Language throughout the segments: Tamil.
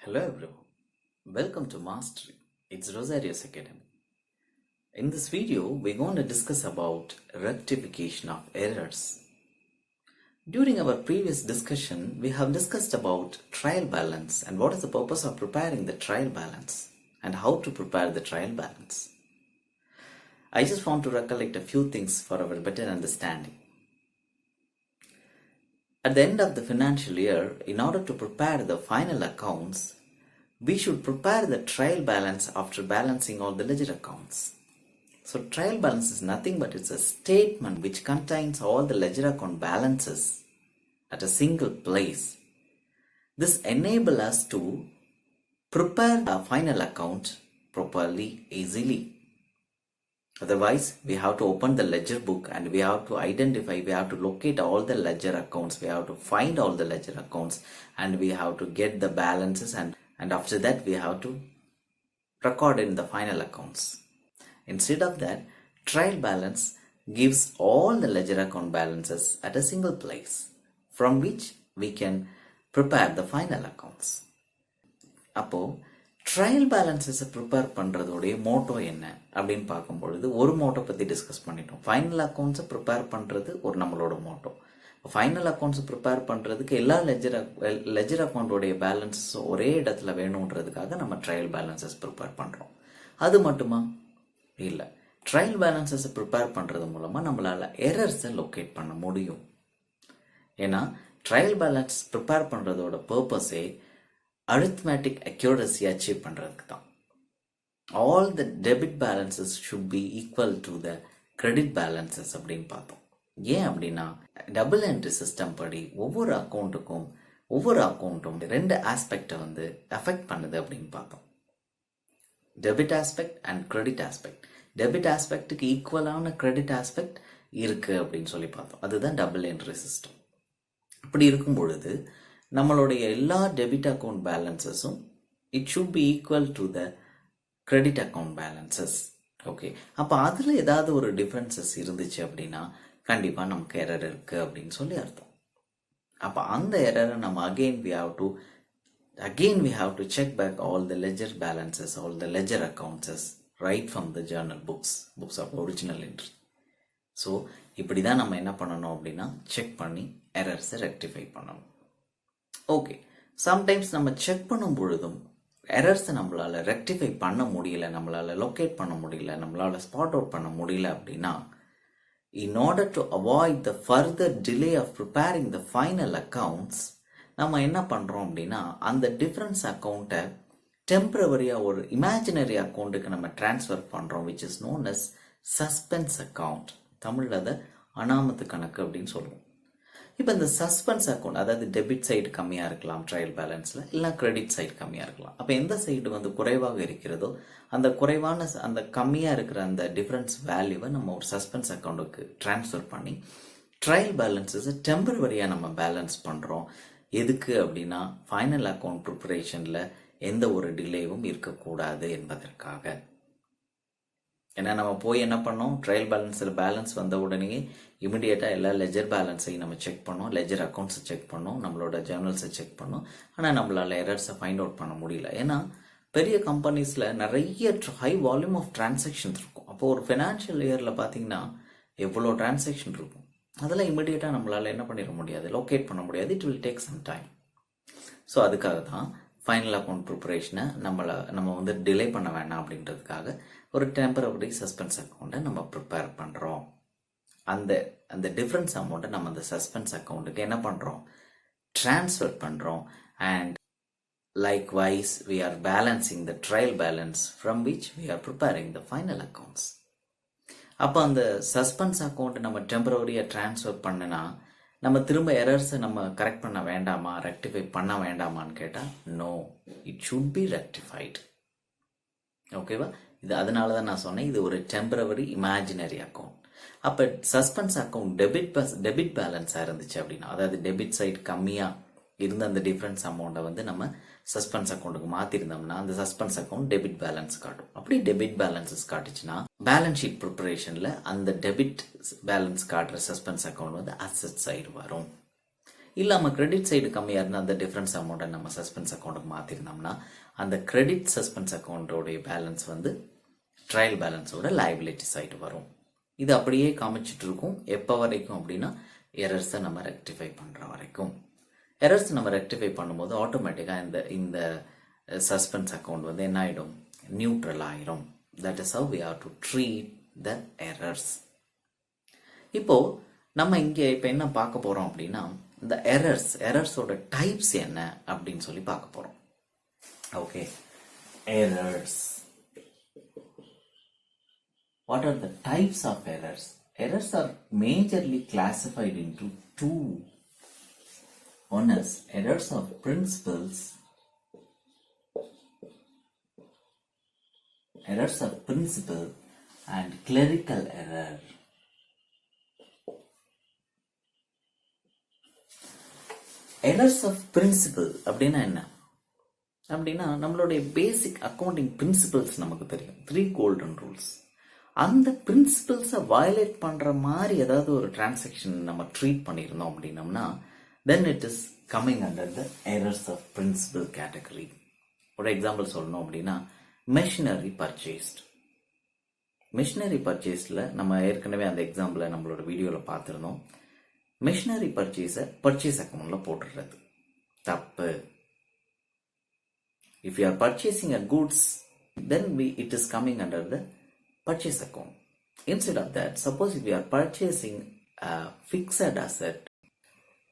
Hello everyone, welcome to Mastery. It's Rosario's Academy. In this video, we're going to discuss about rectification of errors. During our previous discussion, we have discussed about trial balance and what is the purpose of preparing the trial balance and how to prepare the trial balance. I just want to recollect a few things for our better understanding. At the end of the financial year, in order to prepare the final accounts, we should prepare the trial balance after balancing all the ledger accounts. So trial balance is nothing but it's a statement which contains all the ledger account balances at a single place. This enables us to prepare the final account properly, easily. Otherwise, we have to open the ledger book and we have to identify, we have to locate all the ledger accounts, we have to find all the ledger accounts and we have to get the balances and after that we have to record in the final accounts. Instead of that, trial balance gives all the ledger account balances at a single place from which we can prepare the final accounts. அப்போ ட்ரையல் பேலன்ஸஸை ப்ரிப்பேர் பண்ணுறதோடைய மோட்டோ என்ன அப்படின்னு பார்க்கும்பொழுது ஒரு மோட்டோ பற்றி டிஸ்கஸ் பண்ணிட்டோம். ஃபைனல் அக்கௌண்ட்ஸை ப்ரிப்பேர் பண்ணுறது ஒரு நம்மளோட மோட்டோ. ஃபைனல் அக்கௌண்ட்ஸை ப்ரிப்பேர் பண்ணுறதுக்கு எல்லா லெஜர் அக்கௌண்ட்டோடைய பேலன்ஸஸ் ஒரே இடத்துல வேணுன்றதுக்காக நம்ம ட்ரையல் பேலன்ஸஸ் ப்ரிப்பேர் பண்ணுறோம். அது மட்டுமா? இல்லை. ட்ரையல் பேலன்ஸஸை ப்ரிப்பேர் பண்ணுறது மூலமாக நம்மளால் எரர்ஸை லொக்கேட் பண்ண முடியும். ஏன்னா ட்ரையல் பேலன்ஸ் ப்ரிப்பேர் பண்ணுறதோட பர்பஸே arithmetic accuracy achieve பண்றதுக்கு தான். All the debit balances should be equal to the credit balances அப்படின்னு பார்த்தோம். ஏன் அப்படின்னா டபுள் என்ட்ரி சிஸ்டம் படி ஒவ்வொரு அக்கௌண்ட்டும் ரெண்டு ஆஸ்பெக்டை வந்து அஃபெக்ட் பண்ணுது அப்படின்னு பார்த்தோம். Debit aspect and credit aspect. Debit ஆஸ்பெக்டுக்கு ஈக்குவலான கிரெடிட் ஆஸ்பெக்ட் இருக்கு அப்படின்னு சொல்லி பார்த்தோம். அதுதான் டபுள் என்ட்ரி சிஸ்டம். இப்படி இருக்கும் பொழுது நம்மளுடைய எல்லா டெபிட் அக்கௌண்ட் பேலன்ஸஸும் it should be equal to the credit account balances. Okay, அப்போ அதில் ஏதாவது ஒரு டிஃப்ரென்சஸ் இருந்துச்சு அப்படின்னா கண்டிப்பாக நமக்கு எரர் இருக்குது அப்படின்னு சொல்லி அர்த்தம். அப்போ அந்த எரரை நம்ம again we have to check back all the ledger balances, all the ledger accounts right from the journal books of original entry. So இப்படி தான் நம்ம என்ன பண்ணணும் அப்படின்னா செக் பண்ணி எரர்ஸை ரெக்டிஃபை பண்ணணும். ஓகே, சம்டைம்ஸ் நம்ம செக் பண்ணும் பொழுதும் எரர்ஸை நம்மளால் ரெக்டிஃபை பண்ண முடியல, நம்மளால் லொக்கேட் பண்ண முடியல, நம்மளால் ஸ்பாட் அவுட் பண்ண முடியல அப்படின்னா in order to avoid the further delay of preparing the final accounts நம்ம என்ன பண்ணுறோம் அப்படின்னா அந்த டிஃப்ரென்ஸ் அக்கௌண்ட்டை டெம்பரவரியாக ஒரு இமேஜினரி அக்கௌண்ட்டுக்கு நம்ம டிரான்ஸ்ஃபர் பண்ணுறோம், which is known as suspense account. தமிழில் அதை அனாமத்து கணக்கு அப்படின்னு சொல்லுவோம். இப்போ இந்த சஸ்பென்ஸ் அக்கௌண்ட், அதாவது டெபிட் சைடு கம்மியாக இருக்கலாம் ட்ரையல் பேலன்ஸில், இல்லை கிரெடிட் சைடு கம்மியாக இருக்கலாம். அப்போ எந்த சைடு வந்து குறைவாக இருக்கிறதோ அந்த கம்மியாக இருக்கிற அந்த டிஃப்ரென்ஸ் வேல்யூவை நம்ம ஒரு சஸ்பென்ஸ் அக்கௌண்ட்டுக்கு ட்ரான்ஸ்ஃபர் பண்ணி ட்ரையல் பேலன்ஸஸை டெம்பரவரியாக நம்ம பேலன்ஸ் பண்ணுறோம். எதுக்கு அப்படின்னா ஃபைனல் அக்கௌண்ட் ப்ரிப்பரேஷனில் எந்த ஒரு டிலேவும் இருக்கக்கூடாது என்பதற்காக. ஏன்னா நம்ம போய் என்ன பண்ணோம், ட்ரையல் பேலன்ஸ் வந்த உடனே இமிடியேட்டாக எல்லா லெஜர் பேலன்ஸையும் நம்ம செக் பண்ணோம், லெஜர் அக்கௌண்ட்ஸை செக் பண்ணோம், நம்மளோட ஜேர்னல்ஸை செக் பண்ணோம். ஆனால் நம்மளால் எரர்ஸை ஃபைண்ட் அவுட் பண்ண முடியல. ஏன்னா பெரிய கம்பெனிஸில் நிறைய ஹை வால்யூம் ஆஃப் டிரான்சாக்ஷன்ஸ் இருக்கும். அப்போது ஒரு ஃபினான்ஷியல் இயரில் பார்த்தீங்கன்னா எவ்வளோ டிரான்சாக்ஷன் இருக்கும், அதெல்லாம் இமிடியேட்டாக நம்மளால் என்ன பண்ணிட முடியாது, லொக்கேட் பண்ண முடியாது. It will take some time. So அதுக்காக தான் ஃபைனல் அக்கௌண்ட் ப்ரிப்பரேஷனை நம்ம வந்து டிலே பண்ண வேண்டாம் அப்படின்றதுக்காக ஒரு டெம்பரவரி சஸ்பென்ஸ் அக்கௌண்ட்டை நம்ம ப்ரிப்பேர் பண்ணுறோம். அந்த டிஃப்ரென்ஸ் அமௌண்ட்டை நம்ம அந்த சஸ்பென்ஸ் அக்கௌண்ட்டுக்கு என்ன பண்ணுறோம், ட்ரான்ஸ்ஃபர் பண்ணுறோம். And likewise we are balancing the trial balance from which we are preparing the final accounts. அப்போ அந்த சஸ்பென்ஸ் அக்கௌண்ட் நம்ம டெம்பரவரியாக ட்ரான்ஸ்ஃபர் பண்ணினா நம்ம திரும்ப எரர்ஸை நம்ம கரெக்ட் பண்ண வேண்டாமா, ரெக்டிஃபை பண்ண வேண்டாமான்னு கேட்டால் no, it should be rectified. ஓகேவா? இது அதனால தான் நான் சொன்னேன் இது ஒரு டெம்பரவரி இமேஜினரி அக்கௌண்ட். அப்போ சஸ்பென்ஸ் அக்கௌண்ட் டெபிட் பேலன்ஸாக இருந்துச்சு அப்படின்னா, அதாவது டெபிட் சைடு கம்மியாக இருந்த அந்த டிஃப்ரென்ஸ் அமௌண்ட்டை வந்து நம்ம சஸ்பென்ஸ் அக்கௌண்ட்டுக்கு மாற்றிருந்தோம்னா அந்த சஸ்பென்ஸ் அக்கௌண்ட் டெபிட் பேலன்ஸ் காட்டும். அப்படி டெபிட் பேலன்ஸஸ் காட்டுச்சுன்னா பேலன்ஸ் ஷீட் ப்ரிப்பரேஷனில் அந்த டெபிட் பேலன்ஸ் காட்டுற சஸ்பென்ஸ் அக்கௌண்ட் வந்து அசெட் சைடு வரும். இல்லாமல் கிரெடிட் சைடு கம்மியாக இருந்தால் அந்த டிஃப்ரென்ஸ் அமௌண்ட்டை நம்ம சஸ்பென்ஸ் அக்கௌண்ட்டுக்கு மாற்றிருந்தோம்னா அந்த கிரெடிட் சஸ்பென்ஸ் அக்கௌண்ட்டோடைய பேலன்ஸ் வந்து ட்ரையல் பேலன்ஸோட லைபிலிட்டி சைடு வரும். இது அப்படியே காமிச்சிட்டு இருக்கும் எப்போ வரைக்கும் அப்படின்னா எரர்ஸை நம்ம ரெக்டிஃபை பண்ணுற வரைக்கும். எரர்ஸ் நம்ம ரெக்டிஃபை பண்ணும்போது ஆட்டோமேட்டிக்காக இந்த சஸ்பென்ஸ் அக்கௌண்ட் வந்து என்ன ஆகிடும், நியூட்ரல் ஆகிடும். That is how we have to treat the errors. இப்போ நம்ம இங்கே இப்போ என்ன பார்க்க போகிறோம் அப்படின்னா இந்த எரர்ஸோட டைப்ஸ் என்ன அப்படின்னு சொல்லி பார்க்க போகிறோம். Okay, errors. What are the types of errors? Errors are majorly classified into two. One is errors of principles. Errors of principle and clerical error. Errors of principle அப்படின்னா என்ன அப்படின்னா நம்மளுடைய பேசிக் அக்கௌண்டிங் பிரின்சிபல்ஸ் நமக்கு தெரியும், 3 கோல்டன் ரூல்ஸ். அந்த பிரின்சிபல்ஸை வயலேட் பண்ணுற மாதிரி ஏதாவது ஒரு டிரான்சாக்ஷன் நம்ம ட்ரீட் பண்ணியிருந்தோம் அப்படின்னம்னா then it is coming under the errors of principle category. ஒரு எக்ஸாம்பிள் சொல்லணும் அப்படின்னா மெஷினரி பர்ச்சேஸ்ட். மெஷினரி பர்ச்சேஸில் நம்ம ஏற்கனவே அந்த எக்ஸாம்பிளை நம்மளோட வீடியோவில் பார்த்துருந்தோம். மெஷினரி பர்ச்சேஸை பர்ச்சேஸ் அக்கௌண்ட்டில் போட்டுடுறது தப்பு. If you are purchasing a goods then it is coming under the purchase account. Instead of that, suppose if you are purchasing a fixed asset,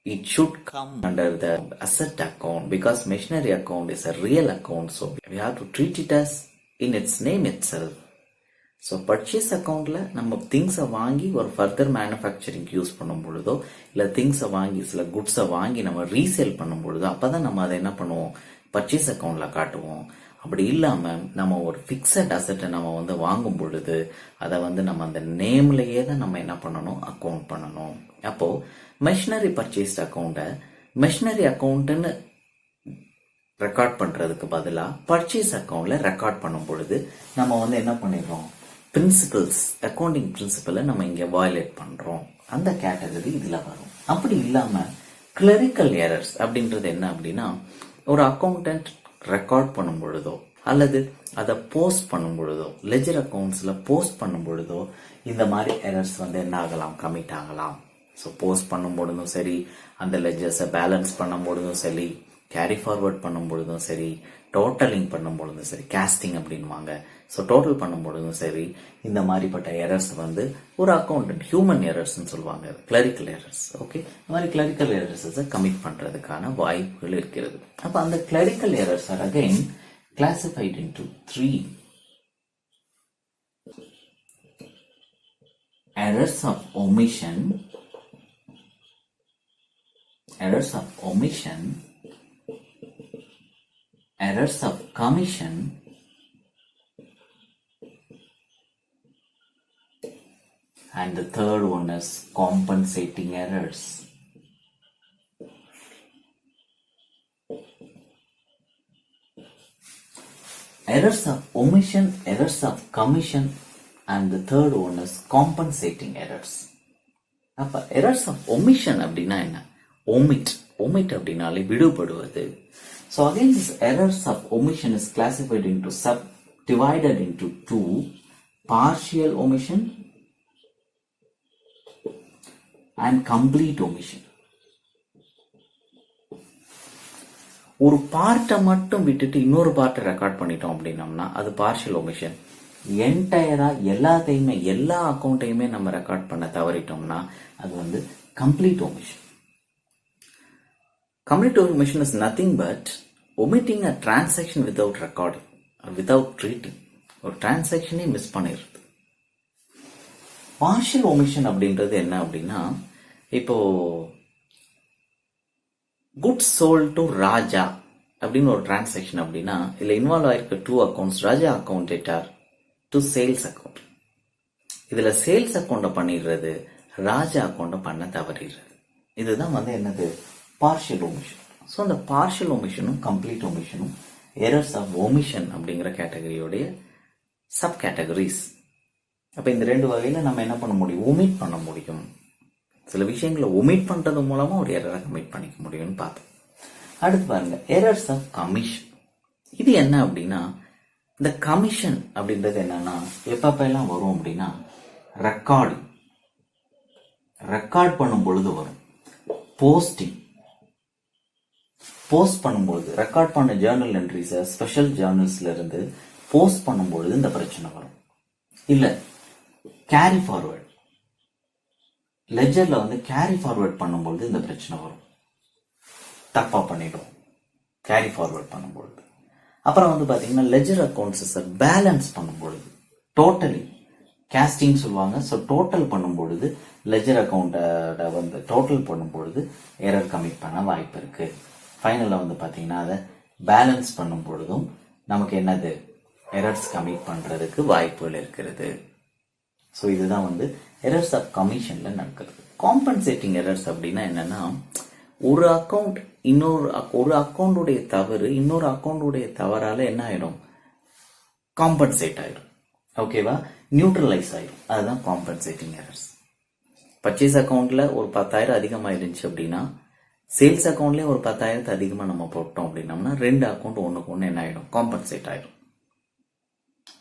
it should come under the asset account because machinery account is a real account, so we have to treat it as in its name itself. So purchase accountல நம்ம திங்ஸை வாங்கி ஒரு ஃபர்தர் மேனுஃபேக்சரிங் யூஸ் பண்ணும் பொழுதோ இல்லை திங்ஸை வாங்கி சில குட்ஸை வாங்கி நம்ம ரீசேல் பண்ணும் பொழுதோ அப்போதான் நம்ம அதை என்ன பண்ணுவோம், பர்ச்சேஸ் அக்கௌண்ட்ல காட்டுவோம். அப்படி இல்லாமல் நம்ம ஒரு ஃபிக்ஸட் அசட்டை நம்ம வந்து வாங்கும் பொழுது அதை வந்து நம்ம அந்த நேம்லேயே தான் நம்ம என்ன பண்ணணும், அக்கௌண்ட் பண்ணணும். அப்போது மெஷினரி பர்ச்சேஸ்ட் அக்கௌண்ட்டை மெஷினரி அக்கௌண்ட்டுன்னு ரெக்கார்ட் பண்ணுறதுக்கு பதிலாக பர்ச்சேஸ் அக்கௌண்ட்டில் ரெக்கார்ட் பண்ணும் பொழுது நம்ம வந்து என்ன பண்ணிடுறோம், பிரின்சிபல்ஸ், அக்கௌண்டிங் பிரின்சிபலை நம்ம இங்கே வயலேட் பண்ணுறோம். அந்த கேட்டகரி இதில் வரும். அப்படி இல்லாமல் கிளரிக்கல் எரர்ஸ் அப்படின்றது என்ன அப்படின்னா ஒரு அக்கௌண்டன்ட் ரெக்கார்ட் பண்ணும் பொழுதோ அல்லது அதை போஸ்ட் பண்ணும் பொழுதோ லெஜர் அக்கௌண்ட்ஸில் போஸ்ட் பண்ணும் பொழுதோ இந்த மாதிரி எரர்ஸ் வந்து என்ன ஆகலாம், கமிட் ஆகலாம். ஸோ போஸ்ட் பண்ணும் பொழுதும் சரி, அந்த லெஜர்ஸை பேலன்ஸ் பண்ணும் பொழுதும் சரி, கேரி ஃபார்வர்ட் பண்ணும் பொழுதும் சரி, டோட்டலிங் பண்ணும் பொழுதும் சரி, கேஸ்டிங் அப்படின்வாங்க. ஸோ டோட்டல் பண்ணும் பொழுதும் சரி, இந்த மாதிரிப்பட்ட எரர்ஸ் வந்து ஒரு அக்கௌண்டன்ட் ஹியூமன் எரர்ஸ்ன்னு சொல்லுவாங்க, கிளரிக்கல் எரர்ஸ். ஓகே, இந்த மாதிரி கிளரிக்கல் எரர்ஸை கமிட் பண்ணுறதுக்கான வாய்ப்புகள் இருக்கிறது. அப்போ அந்த clerical errors are again classified into 3. Errors of omission, errors of omission, errors of commission, and the third one is compensating errors. Errors of omission, errors of commission, and the third one is compensating errors. அப்ப errors of omission அப்படின்னா என்ன, omit அப்படின்னாலே விடுபடுவது. So again this errors of omission is classified into divided into 2: partial omission and complete omission. ஒரு பார்ட்டை மட்டும் விட்டுட்டு இன்னொரு பார்ட்டை ரெக்கார்ட் பண்ணிட்டோம் அப்படின்னம்னா அது பார்ஷியல் ஒமிஷன். என்டையரா எல்லாத்தையுமே எல்லா அக்கௌண்ட்டையுமே நம்ம ரெக்கார்ட் பண்ண தவறிட்டோம்னா அது வந்து complete omission. Complete omission is nothing but omitting a transaction without recording, without treating. ஒரு டிரான்சாக்ஷனே மிஸ் பண்ணிடுறது. பார்ஷியல் ஒமிஷன் அப்படின்றது என்ன அப்படின்னா, இப்போ குட்ஸ் சோல்ட் டு ராஜா அப்படின்னு ஒரு டிரான்சாக்ஷன் அப்படின்னா இதுல இன்வால்வ் ஆயிருக்க 2 accounts, Raja account debtor to sales account. இதுல சேல்ஸ் அக்கௌண்ட பண்ணிடுறது, ராஜா அக்கௌண்ட பண்ண தவறிடுறது. இதுதான் வந்து என்னது, பார்ஷியல் ஒமிஷன். ஸோ அந்த பார்ஷியல் ஒமிஷனும் கம்ப்ளீட் ஒமிஷனும் எரர்ஸ் ஆஃப் ஒமிஷன் அப்படிங்கிற கேட்டகரியோடைய சப் கேட்டகரிஸ். அப்போ இந்த 2 வகையில் நம்ம என்ன பண்ண முடியும், ஒமிட் பண்ண முடியும். சில விஷயங்களை ஒமிட் பண்ணுறது மூலமாக ஒரு எரரை கமிட் பண்ணிக்க முடியும்னு பார்த்தோம். அடுத்து பாருங்க, எரர்ஸ் ஆஃப் கமிஷன். இது என்ன அப்படின்னா, இந்த கமிஷன் அப்படின்றது என்னன்னா எப்பப்பெல்லாம் வரும் அப்படின்னா, ரெக்கார்ட் பண்ணும் பொழுது வரும். போஸ்ட் பண்ணும்பொழுது, ரெக்கார்ட் பண்ண ஜேர்னல் என்ட்ரிஸை ஸ்பெஷல் ஜேர்னல்ஸ்ல இருந்து போஸ்ட் பண்ணும்பொழுது இந்த பிரச்சனை வரும். இல்ல கேரி ஃபார்வர்ட், லெஜர்ல வந்து கேரி ஃபார்வர்ட் பண்ணும்பொழுது இந்த பிரச்சனை வரும். தப்பா பண்ணிடும் கேரி ஃபார்வர்ட் பண்ணும்பொழுது. அப்புறம் வந்து பாத்தீங்கன்னா லெஜர் அக்கௌண்ட்ஸ் பேலன்ஸ் பண்ணும்பொழுது, டோட்டலி கேஸ்டிங் சொல்லுவாங்க. ஸோ டோட்டல் பண்ணும்பொழுது லெஜர் அக்கௌண்ட்டை வந்து டோட்டல் பண்ணும்பொழுது எரர் கமிட் பண்ண வாய்ப்பு இருக்கு. ஃபைனலில் வந்து பார்த்தீங்கன்னா அதை பேலன்ஸ் பண்ணும் பொழுதும் நமக்கு என்னது எரர்ஸ் கமிட் பண்ணுறதுக்கு வாய்ப்புகள் இருக்கிறது. ஸோ இதுதான் வந்து எரர்ஸ் ஆஃப் கமிஷனில் நடக்கிறது. காம்பன்சேட்டிங் எரர்ஸ் அப்படின்னா என்னன்னா, ஒரு அக்கௌண்ட் ஒரு அக்கௌண்டுடைய தவறு இன்னொரு அக்கௌண்டுடைய தவறால என்ன ஆயிடும், காம்பன்சேட் ஆயிடும். ஓகேவா, நியூட்ரலைஸ் ஆயிடும். அதுதான் காம்பன்சேட்டிங் எரர்ஸ். பர்ச்சேஸ் அக்கௌண்ட்ல ஒரு 10,000 அதிகமாயிருந்துச்சு அப்படின்னா, சேல்ஸ் அக்கௌண்ட்லயே ஒரு 10,000 அதிகமா நம்ம போட்டோம் அப்படின்னம்னா, ரெண்டு அக்கௌண்ட் ஒண்ணுக்கு ஒண்ணு என்ன ஆயிடும், காம்பன்சேட் ஆயிடும்.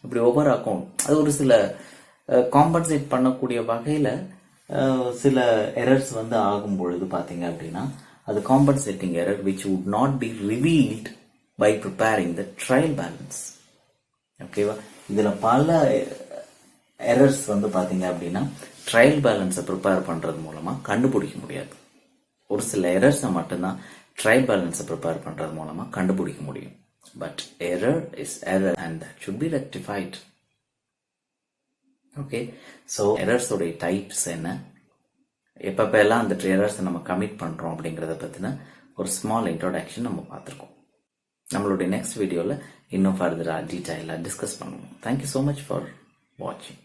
இப்படி ஒவ்வொரு அக்கௌண்ட் அது ஒரு சில காம்பன்சேட் பண்ணக்கூடிய வகையில சில எரர்ஸ் வந்து ஆகும் பொழுது பாத்தீங்க அப்படின்னா, அது compensating error which would not be revealed by preparing the trial balance. ஓகேவா, இதுல பல எரர்ஸ் வந்து பாத்தீங்க அப்படின்னா ட்ரையல் பேலன்ஸை ப்ரிப்பேர் பண்றது மூலமா கண்டுபிடிக்க முடியாது. ஒரு சில எரர்ஸை மட்டும்தான் ட்ரையல் பேலன்ஸை ப்ரிப்பேர் பண்றது மூலமா கண்டுபிடிக்க முடியும். But error is error and that should be rectified. Okay, so எரர்ஸோடைய டைப்ஸ் என்ன, எப்பப்பெல்லாம் அந்த எரர்ஸை நம்ம கமிட் பண்றோம் அப்படிங்கறத பத்தின ஒரு ஸ்மால் இன்ட்ரோடக்ஷன் நம்ம பார்த்துருக்கோம். நம்மளுடைய நெக்ஸ்ட் வீடியோல இன்னும் ஃபர்தரா டீடைலா டிஸ்கஸ் பண்ணுவோம். தேங்க்யூ ஸோ மச் ஃபார் வாட்சிங்.